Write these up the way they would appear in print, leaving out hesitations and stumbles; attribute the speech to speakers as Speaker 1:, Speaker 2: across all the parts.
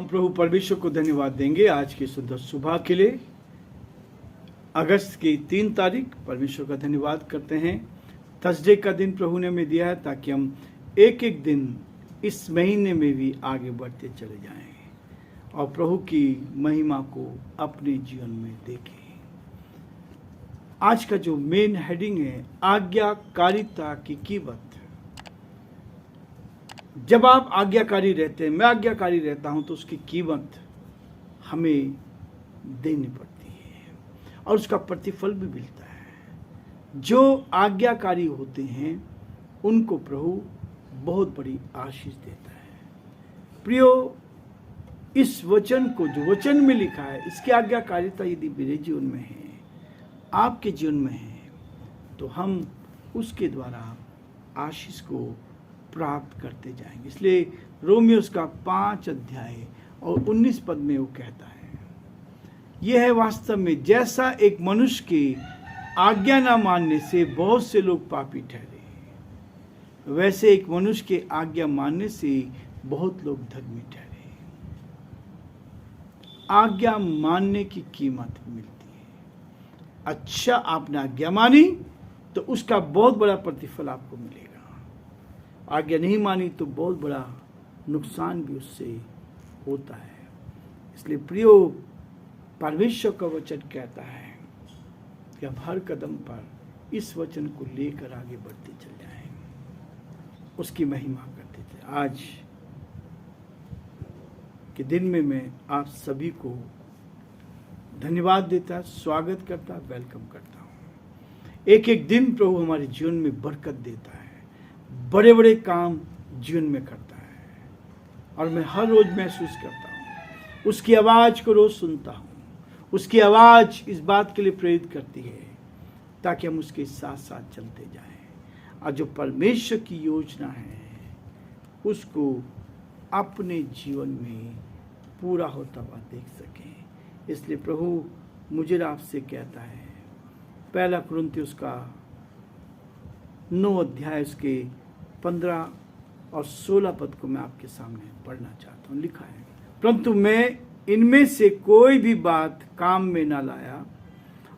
Speaker 1: हम प्रभु परमेश्वर को धन्यवाद देंगे आज की सुंदर सुबह के लिए। अगस्त की 3 तारीख परमेश्वर का धन्यवाद करते हैं। थर्सडे का दिन प्रभु ने हमें दिया है ताकि हम एक एक दिन इस महीने में भी आगे बढ़ते चले जाएं और प्रभु की महिमा को अपने जीवन में देखें। आज का जो मेन हेडिंग है, आज्ञाकारिता की कीमत। जब आप आज्ञाकारी रहते हैं, मैं आज्ञाकारी रहता हूं, तो उसकी कीमत हमें देनी पड़ती है और उसका प्रतिफल भी मिलता है। जो आज्ञाकारी होते हैं उनको प्रभु बहुत बड़ी आशीष देता है। प्रियो, इस वचन को, जो वचन में लिखा है, इसकी आज्ञाकारिता यदि मेरे जीवन में है, आपके जीवन में है, तो हम उसके द्वारा आशीष को प्राप्त करते जाएंगे। इसलिए रोमियोस का 5 अध्याय और 19 पद में वो कहता है, यह है वास्तव में जैसा एक मनुष्य की आज्ञा न मानने से बहुत से लोग पापी ठहरे, वैसे एक मनुष्य के आज्ञा मानने से बहुत लोग धर्मी ठहरे। आज्ञा मानने की कीमत मिलती है। अच्छा, आपने आज्ञा मानी तो उसका बहुत बड़ा प्रतिफल आपको मिलेगा। आज्ञा नहीं मानी तो बहुत बड़ा नुकसान भी उससे होता है। इसलिए प्रियो, परमेश्वर का वचन कहता है कि हम हर कदम पर इस वचन को लेकर आगे बढ़ते चल जाएं, उसकी महिमा करते चले। आज के दिन में मैं आप सभी को धन्यवाद देता, स्वागत करता, वेलकम करता हूँ। एक एक दिन प्रभु हमारे जीवन में बरकत देता है, बड़े बड़े काम जीवन में करता है और मैं हर रोज महसूस करता हूँ, उसकी आवाज़ को रोज सुनता हूँ। उसकी आवाज़ इस बात के लिए प्रेरित करती है ताकि हम उसके साथ साथ चलते जाएं और जो परमेश्वर की योजना है उसको अपने जीवन में पूरा होता हुआ देख सकें। इसलिए प्रभु मुझे आपसे कहता है, 1 कुरिन्थियों का 9 अध्याय उसके 15 और 16 पद को मैं आपके सामने पढ़ना चाहता हूँ। लिखा है, परंतु मैं इनमें से कोई भी बात काम में ना लाया,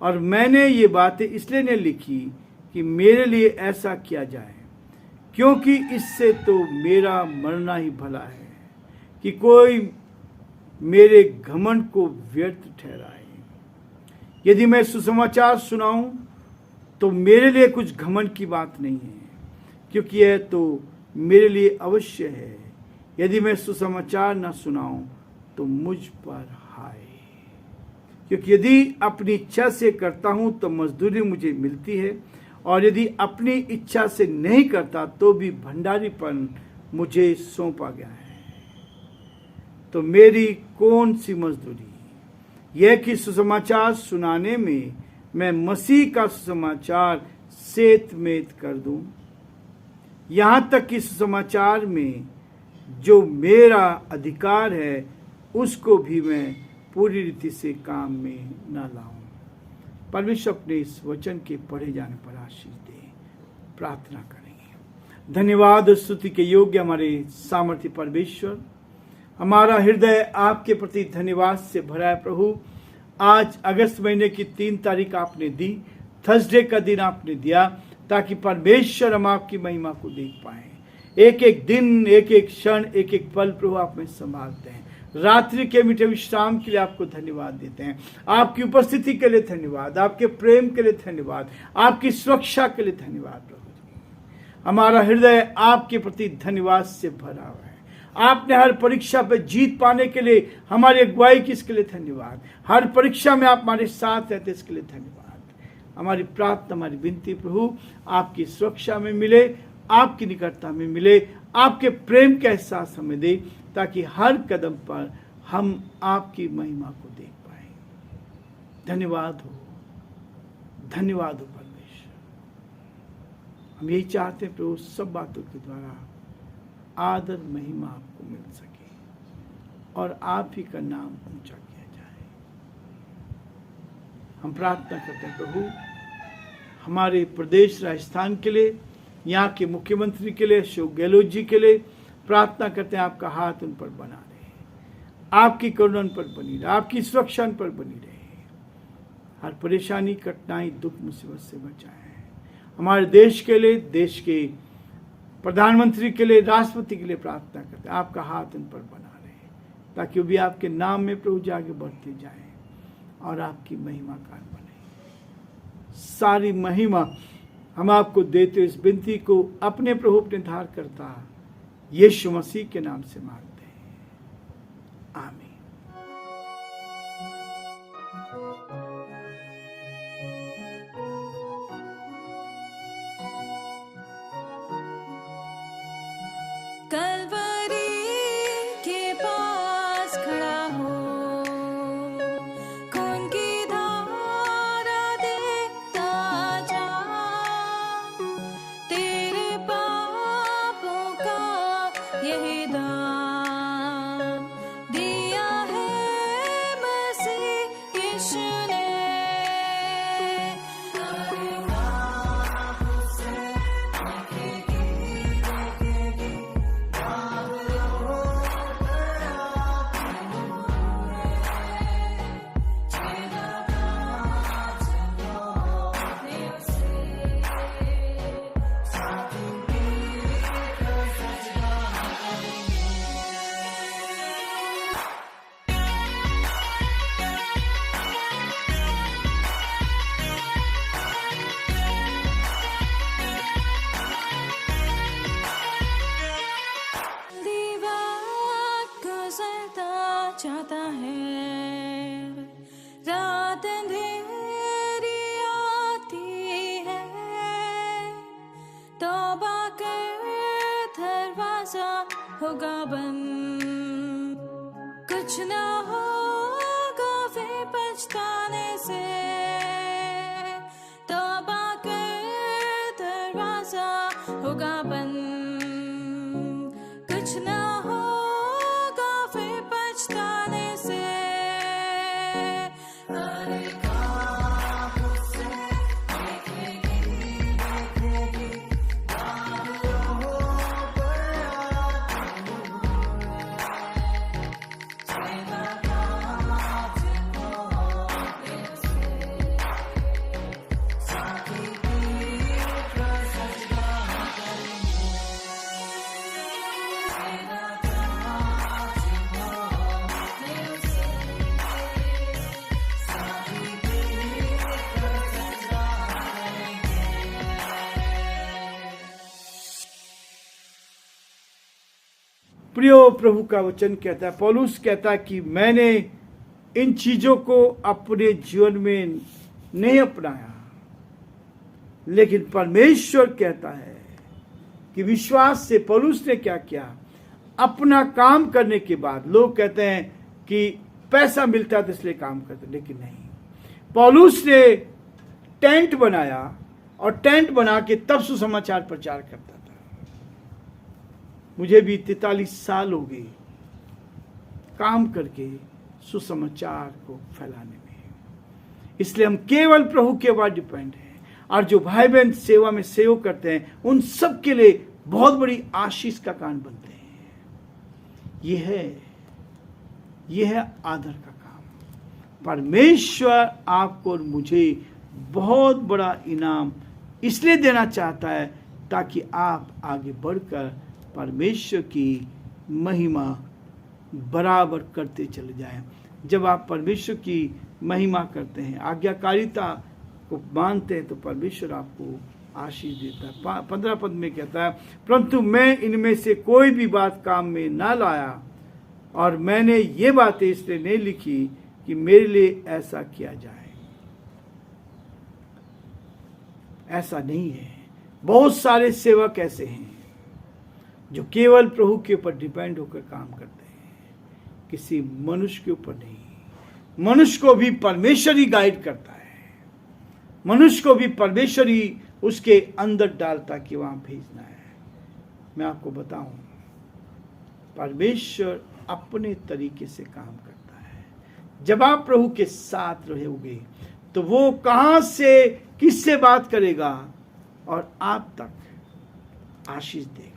Speaker 1: और मैंने ये बातें इसलिए नहीं लिखी कि मेरे लिए ऐसा किया जाए, क्योंकि इससे तो मेरा मरना ही भला है कि कोई मेरे घमंड को व्यर्थ ठहराए। यदि मैं सुसमाचार सुनाऊं तो मेरे लिए कुछ घमंड की बात नहीं है, क्योंकि यह तो मेरे लिए अवश्य है। यदि मैं सुसमाचार न सुनाऊं तो मुझ पर हाय, क्योंकि यदि अपनी इच्छा से करता हूं तो मजदूरी मुझे मिलती है, और यदि अपनी इच्छा से नहीं करता तो भी भंडारीपन मुझे सौंपा गया है। तो मेरी कौन सी मजदूरी? यह कि सुसमाचार सुनाने में मैं मसीह का सुसमाचार सेत मेत कर दूं, यहाँ तक कि सुसमाचार में जो मेरा अधिकार है उसको भी मैं पूरी रीति से काम में न लाऊं। परमेश्वर अपने इस वचन के पढ़े जाने पर आशीष दे। प्रार्थना करेंगे। धन्यवाद, स्तुति के योग्य हमारे सामर्थ्य परमेश्वर, हमारा हृदय आपके प्रति धन्यवाद से भरा है। प्रभु, आज अगस्त महीने की 3 तारीख आपने दी, थर्सडे का दिन आपने दिया ताकि परमेश्वर हम आपकी महिमा को देख पाएं। एक एक दिन, एक एक क्षण, एक एक पल प्रभु आप में संभालते हैं। रात्रि के मीठे विश्राम के लिए आपको धन्यवाद देते हैं। आपकी उपस्थिति के लिए धन्यवाद, आपके प्रेम के लिए धन्यवाद, आपकी सुरक्षा के लिए धन्यवाद। प्रभु जी, हमारा हृदय आपके प्रति धन्यवाद से भरा हुआ है। आपने हर परीक्षा पे जीत पाने के लिए हमारी अगुवाई की, इसके लिए धन्यवाद। हर परीक्षा में आप हमारे साथ रहते, इसके लिए धन्यवाद। हमारी प्रार्थना, हमारी विनती प्रभु आपकी सुरक्षा में मिले, आपकी निकटता में मिले, आपके प्रेम का एहसास हमें दे, ताकि हर कदम पर हम आपकी महिमा को देख पाए। धन्यवाद हो, धन्यवाद हो परमेश्वर। हम यही चाहते हैं प्रभु, सब बातों के द्वारा आदर महिमा आपको मिल सके और आप ही का नाम ऊंचा किया जाए। हम प्रार्थना करते हैं प्रभु, हमारे प्रदेश राजस्थान के लिए, यहाँ के मुख्यमंत्री के लिए, अशोक गहलोत जी के लिए प्रार्थना करते हैं, आपका हाथ उन पर बना रहे। आपकी करुणा पर बनी रहे, आपकी सुरक्षा पर बनी रहे। हर परेशानी, कठिनाई, दुख, मुसीबत से बचाएं। हमारे देश के लिए, देश के प्रधानमंत्री के लिए, राष्ट्रपति के लिए प्रार्थना करते हैं, आपका हाथ इन पर बना रहे, ताकि वो भी आपके नाम में प्रभु जी आगे बढ़ते जाएं और आपकी महिमा कार बने। सारी महिमा हम आपको देते, इस विनती को अपने प्रभु अपने धार करता यीशु मसीह के नाम से मांगते हैं, आमीन।
Speaker 2: कलवरी के पास खड़ा हो, खून की धारा देखता जा, तेरे पापों का यही दाम दिया है मसीह यीशु ने। चाहता है, रात अंधेरी आती है, तौबा कर दरवाजा होगा बंद, कुछ ना होगा फिर पछताने से, तौबा कर दरवाजा होगा बंद, कुछ ना
Speaker 1: प्रियो, प्रभु का वचन कहता है, पौलुस कहता है कि मैंने इन चीजों को अपने जीवन में नहीं अपनाया, लेकिन परमेश्वर कहता है कि विश्वास से पौलुस ने क्या किया, अपना काम करने के बाद। लोग कहते हैं कि पैसा मिलता है तो इसलिए काम करते, लेकिन नहीं, पौलुस ने टेंट बनाया और टेंट बना के तब सुसमाचार प्रचार करता था। मुझे भी 43 साल हो गए काम करके सुसमाचार को फैलाने में, इसलिए हम केवल प्रभु के ऊपर डिपेंड हैं। और जो भाई बहन सेवा में सेवा करते हैं उन सब के लिए बहुत बड़ी आशीष का कारण बनते हैं। यह है आदर का काम। परमेश्वर आपको और मुझे बहुत बड़ा इनाम इसलिए देना चाहता है ताकि आप आगे बढ़कर परमेश्वर की महिमा बराबर करते चले जाएं। जब आप परमेश्वर की महिमा करते हैं, आज्ञाकारिता को मानते हैं, तो परमेश्वर आपको आशीष देता है। 15 पद में कहता है, परंतु मैं इनमें से कोई भी बात काम में ना लाया, और मैंने ये बातें इसलिए नहीं लिखी कि मेरे लिए ऐसा किया जाए। ऐसा नहीं है। बहुत सारे सेवक ऐसे हैं जो केवल प्रभु के ऊपर डिपेंड होकर काम करते हैं, किसी मनुष्य के ऊपर नहीं। मनुष्य को भी परमेश्वर ही गाइड करता है, मनुष्य को भी परमेश्वर ही उसके अंदर डालता कि वहां भेजना है। मैं आपको बताऊं, परमेश्वर अपने तरीके से काम करता है। जब आप प्रभु के साथ रहोगे तो वो कहां से किससे बात करेगा और आप तक आशीष देगा।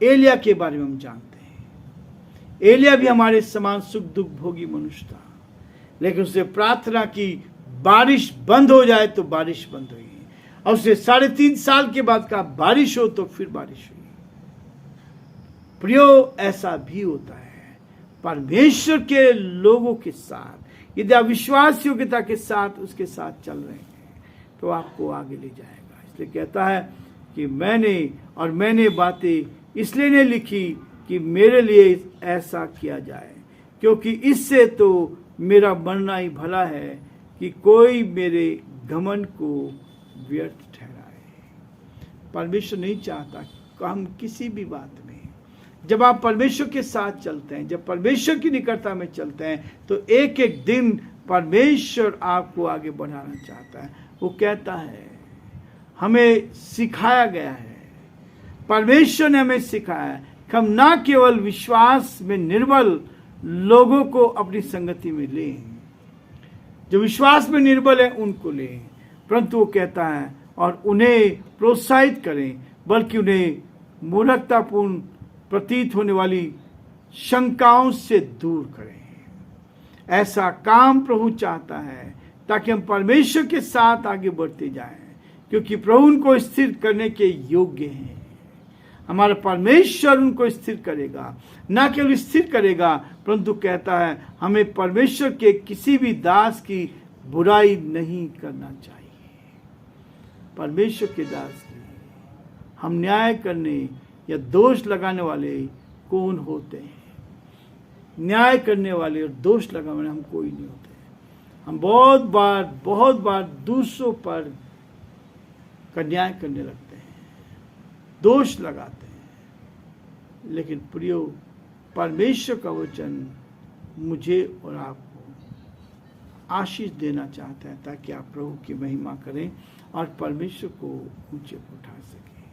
Speaker 1: एलिया के बारे में हम जानते हैं। एलिया भी हमारे समान सुख दुख भोगी मनुष्य था, लेकिन उसने प्रार्थना की बारिश बंद हो जाए, तो बारिश बंद हुई। और उसे 3.5 साल के बाद कहा बारिश हो, तो फिर बारिश हुई। प्रियो, ऐसा भी होता है परमेश्वर के लोगों के साथ। यदि आप विश्वास योग्यता के साथ उसके साथ चल रहे हैं तो आपको आगे ले जाएगा। इसलिए कहता है कि मैंने बातें इसलिए नहीं लिखी कि मेरे लिए ऐसा किया जाए, क्योंकि इससे तो मेरा मरना ही भला है कि कोई मेरे घमंड को व्यर्थ ठहराए। परमेश्वर नहीं चाहता कि हम किसी भी बात में, जब आप परमेश्वर के साथ चलते हैं, जब परमेश्वर की निकटता में चलते हैं, तो एक एक दिन परमेश्वर आपको आगे बढ़ाना चाहता है। वो कहता है, हमें सिखाया गया है, परमेश्वर ने हमें सिखाया है कि हम ना केवल विश्वास में निर्बल लोगों को अपनी संगति में लें, जो विश्वास में निर्बल है उनको लें, परंतु वो कहता है और उन्हें प्रोत्साहित करें, बल्कि उन्हें मूर्खतापूर्ण प्रतीत होने वाली शंकाओं से दूर करें। ऐसा काम प्रभु चाहता है ताकि हम परमेश्वर के साथ आगे बढ़ते जाएं, क्योंकि प्रभु उनको स्थिर करने के योग्य हैं। हमारा परमेश्वर उनको स्थिर करेगा, ना केवल स्थिर करेगा, परंतु कहता है हमें परमेश्वर के किसी भी दास की बुराई नहीं करना चाहिए। परमेश्वर के दास की हम न्याय करने या दोष लगाने वाले कौन होते हैं? न्याय करने वाले और दोष लगाने वाले हम कोई नहीं होते। हम बहुत बार दूसरों पर का न्याय करने लगते हैं, दोष लगाते हैं। लेकिन प्रियो, परमेश्वर का वचन मुझे और आपको आशीष देना चाहता है ताकि आप प्रभु की महिमा करें और परमेश्वर को ऊंचे उठा सकें।